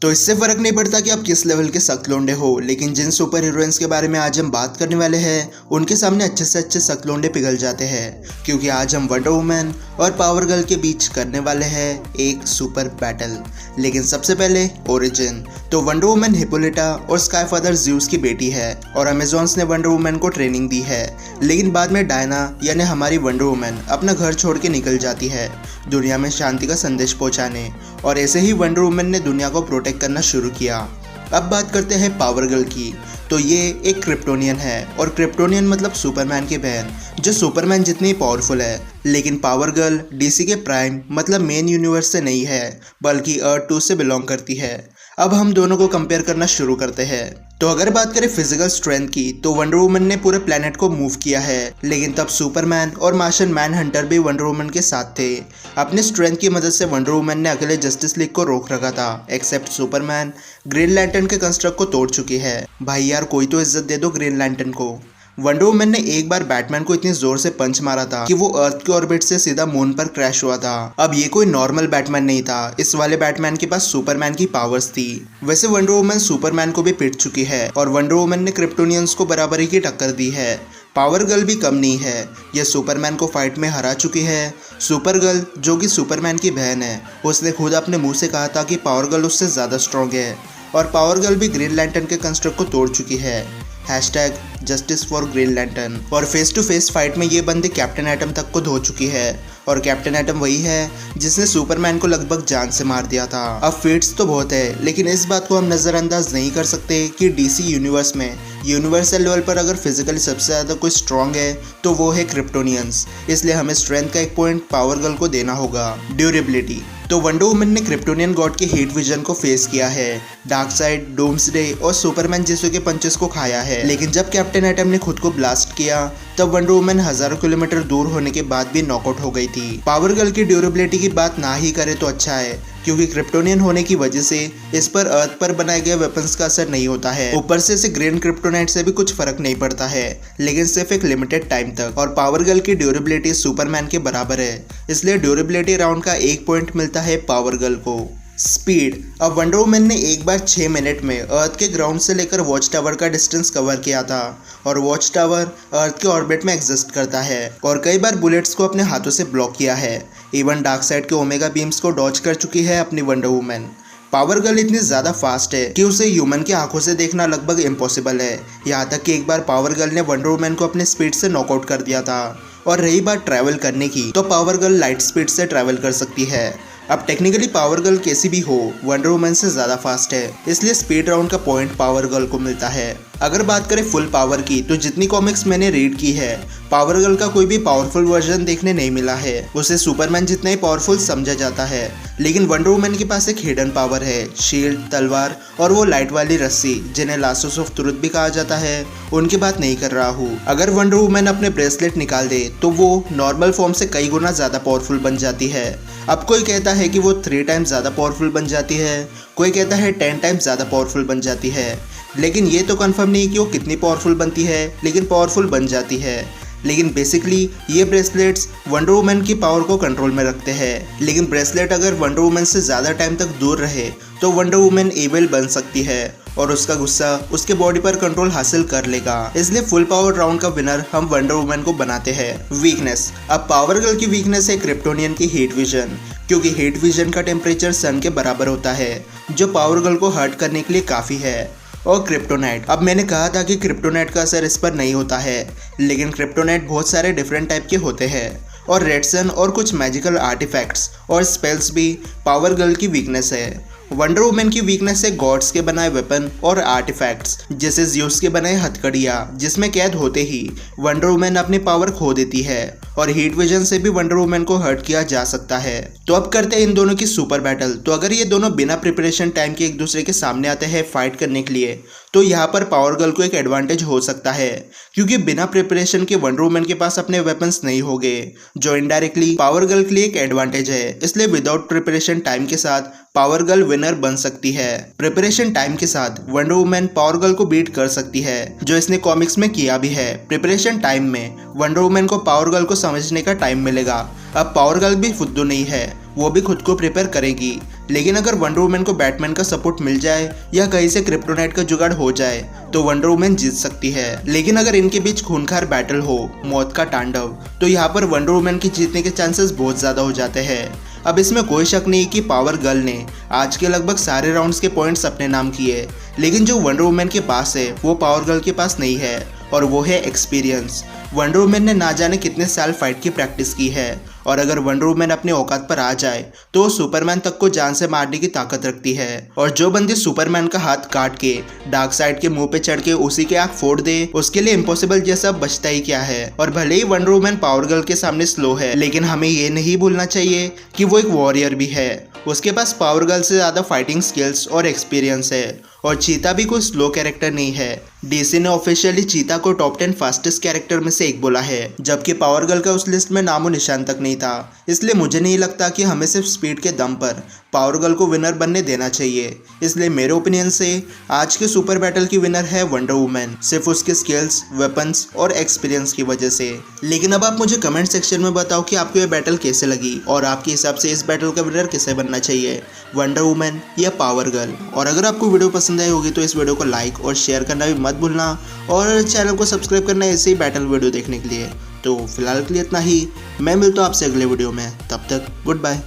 तो इससे फर्क नहीं पड़ता कि आप किस लेवल के सख्त लोंडे हो, लेकिन जिन सुपर हीरोइंस के बारे में आज हम बात करने वाले हैं उनके सामने अच्छे से अच्छे सख्त लोंडे पिघल जाते हैं, क्योंकि आज हम वंडर वुमन और पावर गर्ल के बीच करने वाले हैं एक सुपर बैटल। लेकिन सबसे पहले ओरिजिन। तो वंडर वुमन हिप्पोलिटा और स्काई फादर ज़्यूस की बेटी है और अमेजॉन्स ने वंडर वुमन को ट्रेनिंग दी है, लेकिन बाद में डायना यानी हमारी वंडर वुमन अपना घर छोड़ के निकल जाती है दुनिया में शांति का संदेश पहुंचाने, और ऐसे ही वंडर वुमन ने दुनिया को प्रोटेक्ट करना शुरू किया। अब बात करते हैं पावर गर्ल की। तो ये एक क्रिप्टोनियन है, और क्रिप्टोनियन मतलब सुपरमैन की बहन, जो सुपरमैन जितनी पावरफुल है। लेकिन पावर गर्ल डीसी के प्राइम मतलब मेन यूनिवर्स से नहीं है, बल्कि अर्थ 2 से बिलोंग करती है। अब हम दोनों को कंपेयर करना शुरू करते हैं। तो अगर बात करें फिजिकल स्ट्रेंथ की, तो वंडर वुमन ने पूरे प्लेनेट को मूव किया है, लेकिन तब सुपरमैन और मार्शन मैन हंटर भी वंडर वुमन के साथ थे। अपने स्ट्रेंथ की मदद से वंडर वुमन ने अकेले जस्टिस लीग को रोक रखा था, एक्सेप्ट सुपरमैन ग्रीन लैंटर्न के कंस्ट्रक्ट को तोड़ चुकी है। भाई यार, कोई तो इज्जत दे दो ग्रीन लैंटर्न को। वंडर वुमन ने एक बार बैटमैन को इतनी जोर से पंच मारा था कि वो अर्थ के ऑर्बिट से सीधा मून पर क्रैश हुआ था। अब ये कोई नॉर्मल बैटमैन नहीं था, इस वाले बैटमैन के पास सुपरमैन की पावर्स थी। वैसे वंडर वुमन सुपरमैन को भी पीट चुकी है, और वंडर वुमन ने क्रिप्टोनियंस को बराबरी की टक्कर दी है। पावर गर्ल भी कम नहीं है, ये सुपरमैन को फाइट में हरा चुकी है। सुपर गर्ल जो कि सुपरमैन की बहन है, उसने खुद अपने मुंह से कहा था कि पावर गर्ल उससे ज़्यादा स्ट्रॉन्ग है, और पावर गर्ल भी ग्रीन लैंटर्न के कंस्ट्रक्ट को तोड़ चुकी है। #Justice for green lantern. और फेस टू फेस फाइट में ये बंदी कैप्टन एटम तक को धो चुकी है, और कैप्टन एटम वही है जिसने सुपरमैन को लगभग जान से मार दिया था। अब फीट्स तो बहुत है, लेकिन इस बात को हम नज़रअंदाज नहीं कर सकते कि डीसी यूनिवर्स में यूनिवर्सल लेवल पर अगर फिजिकली सबसे ज़्यादा कोई स्ट्रॉन्ग है तो वो है क्रिप्टोनियंस। इसलिए हमें स्ट्रेंथ का एक पॉइंट पावर गर्ल को देना होगा। ड्यूरेबिलिटी। तो वंडर वुमन ने क्रिप्टोनियन गॉड के हीट विजन को फेस किया है, डार्कसाइड, डूम्सडे और सुपरमैन जैसों के पंचेस को खाया है। लेकिन जब कैप्टन एटम ने खुद को ब्लास्ट किया, तब वंडर वुमन हजारों किलोमीटर दूर होने के बाद भी नॉकआउट हो गई थी। पावर गर्ल की ड्यूरेबिलिटी की बात ना ही करे तो अच्छा है, क्योंकि क्रिप्टोनियन होने की वजह से इस पर अर्थ पर बनाए गए वेपन्स का असर नहीं होता है। ऊपर से इसे ग्रीन क्रिप्टोनाइट से भी कुछ फर्क नहीं पड़ता है, लेकिन सिर्फ एक लिमिटेड टाइम तक। और पावर गर्ल की ड्यूरेबिलिटी सुपरमैन के बराबर है, इसलिए ड्यूरेबिलिटी राउंड का 1 पॉइंट मिलता है पावर गर्ल को। स्पीड। अब वंडर वुमन ने एक बार 6 मिनट में अर्थ के ग्राउंड से लेकर वॉच टावर का डिस्टेंस कवर किया था, और वॉच टावर अर्थ के ऑर्बिट में एग्जिस्ट करता है, और कई बार बुलेट्स को अपने हाथों से ब्लॉक किया है। इवन डार्कसाइड के ओमेगा बीम्स को डॉज कर चुकी है अपनी वंडर वुमन। पावर गर्ल इतनी ज़्यादा फास्ट है कि उसे ह्यूमन की आंखों से देखना लगभग इम्पॉसिबल है। यहाँ तक कि एक बार पावर गर्ल ने वंडर वुमन को अपने स्पीड से नॉकआउट कर दिया था। और रही बात ट्रैवल करने की, तो पावर गर्ल लाइट स्पीड से ट्रैवल कर सकती है। अब टेक्निकली पावर गर्ल कैसी भी हो, वंडर वुमन से ज़्यादा फास्ट है, इसलिए स्पीड राउंड का पॉइंट पावर गर्ल को मिलता है। अगर बात करें फुल पावर की, तो जितनी कॉमिक्स मैंने रीड की है, पावर गर्ल का कोई भी पावरफुल वर्जन देखने नहीं मिला है। उसे सुपरमैन जितना ही पावरफुल समझा जाता है, लेकिन वंडर वुमन के पास एक हिडन पावर है, शील्ड, तलवार और वो लाइट वाली रस्सी जिन्हें लासोस ऑफ ट्रुथ भी कहा जाता है, उनकी बात नहीं कर रहा हूँ। अगर वंडर वुमन अपने ब्रेसलेट निकाल दे तो वो नॉर्मल फॉर्म से कई गुना ज़्यादा पावरफुल बन जाती है। अब कोई कहता है कि वो 3 टाइम्स ज़्यादा पावरफुल बन जाती है, कोई कहता है 10 टाइम्स ज़्यादा पावरफुल बन जाती है, लेकिन ये तो कंफर्म नहीं कि वो कितनी पावरफुल बनती है, लेकिन पावरफुल बन जाती है। लेकिन बेसिकली ये ब्रेसलेट्स वंडर वुमन की पावर को कंट्रोल में रखते हैं, लेकिन ब्रेसलेट अगर वंडर वुमन से ज़्यादा टाइम तक दूर रहे तो वंडर वुमन एविल बन सकती है, और उसका गुस्सा उसके बॉडी पर कंट्रोल हासिल कर लेगा। इसलिए फुल पावर राउंड का विनर हम वंडर वुमन को बनाते हैं। वीकनेस। अब पावर गर्ल की वीकनेस है क्रिप्टोनियन की हीट विजन, क्योंकि हीट विजन का टेम्परेचर सन के बराबर होता है, जो पावर गर्ल को हर्ट करने के लिए काफ़ी है। और क्रिप्टोनाइट। अब मैंने कहा था कि क्रिप्टोनाइट का असर इस पर नहीं होता है, लेकिन क्रिप्टोनाइट बहुत सारे डिफरेंट टाइप के होते हैं, और रेड सन और कुछ मैजिकल आर्टिफैक्ट्स और स्पेल्स भी पावर गर्ल की वीकनेस है। वंडर वुमन की वीकनेस है गॉड्स के बनाए वेपन और आर्टिफैक्ट्स, जैसे ज़्यूस के बनाए हथकड़ियाँ, जिसमें कैद होते ही वंडर वुमन अपनी पावर खो देती है, और हीट विजन से भी वंडर वुमन को हर्ट किया जा सकता है। तो अब करते हैं इन दोनों की सुपर बैटल। तो अगर ये दोनों बिना प्रिपरेशन टाइम के एक दूसरे के सामने आते हैं फाइट करने के लिए, तो यहाँ पर पावर गर्ल को एक एडवांटेज हो सकता है, क्योंकि बिना प्रिपरेशन के वंडर वुमन के पास अपने वेपन्स नहीं होंगे, जो इनडायरेक्टली पावर गर्ल के लिए एक एडवांटेज है। इसलिए विदाउट प्रिपरेशन टाइम के साथ पावर गर्ल विनर बन सकती है। प्रिपरेशन टाइम के साथ वंडर वुमन पावर गर्ल को बीट कर सकती है, जो इसने कॉमिक्स में किया भी है। प्रिपरेशन टाइम में वंडर वुमन को पावर गर्ल को समझने का टाइम मिलेगा। अब पावर गर्ल भी फुद्दू नहीं है, वो भी खुद को प्रिपेयर करेगी, लेकिन अगर वंडर वुमन को बैटमैन का सपोर्ट मिल जाए या कहीं से क्रिप्टोनाइट का जुगाड़ हो जाए तो वंडर वुमन जीत सकती है। लेकिन अगर इनके बीच खूनखार बैटल हो, मौत का तांडव, तो यहाँ पर वंडर वुमन के जीतने के चांसेस बहुत ज्यादा हो जाते हैं। अब इसमें कोई शक नहीं कि पावर गर्ल ने आज के लगभग सारे राउंड्स के पॉइंट्स अपने नाम किए, लेकिन जो वंडर वुमन के पास है वो पावर गर्ल के पास नहीं है, और वो है एक्सपीरियंस। वंडर वुमन ने ना जाने कितने साल फाइट की प्रैक्टिस की है, और अगर वंडर वुमन अपने औकात पर आ जाए तो वो सुपरमैन तक को जान से मारने की ताकत रखती है। और जो बंदी सुपरमैन का हाथ काट के डार्क साइड के मुंह पे चढ़ के उसी के आंख फोड़ दे, उसके लिए इम्पॉसिबल जैसा बचता ही क्या है। और भले ही वंडर वुमन पावर गर्ल के सामने स्लो है, लेकिन हमें ये नहीं भूलना चाहिए कि वो एक वॉरियर भी है। उसके पास पावर गर्ल से ज्यादा फाइटिंग स्किल्स और एक्सपीरियंस है, और चीता भी कोई स्लो कैरेक्टर नहीं है। डीसी ने ऑफिशियली चीता को टॉप 10 फास्टेस्ट कैरेक्टर में से एक बोला है, जबकि पावर गर्ल का उस लिस्ट में नामो निशान तक नहीं था। इसलिए मुझे नहीं लगता कि हमें सिर्फ स्पीड के दम पर पावर गर्ल को विनर बनने देना चाहिए। इसलिए मेरे ओपिनियन से आज के सुपर बैटल की विनर है वंडर वुमन, सिर्फ उसके स्किल्स, वेपन्स और एक्सपीरियंस की वजह से। लेकिन अब आप मुझे कमेंट सेक्शन में बताओ कि आपको ये बैटल कैसे लगी, और आपके हिसाब से इस बैटल का विनर किसे बनना चाहिए, वंडर वुमन या पावर गर्ल। और अगर आपको वीडियो पसंद आई होगी तो इस वीडियो को लाइक और शेयर करना भी मत भूलना, और चैनल को सब्सक्राइब करना ऐसे ही बैटल वीडियो देखने के लिए। तो फिलहाल के लिए इतना ही, मैं मिलता हूँ आपसे अगले वीडियो में, तब तक गुड बाय।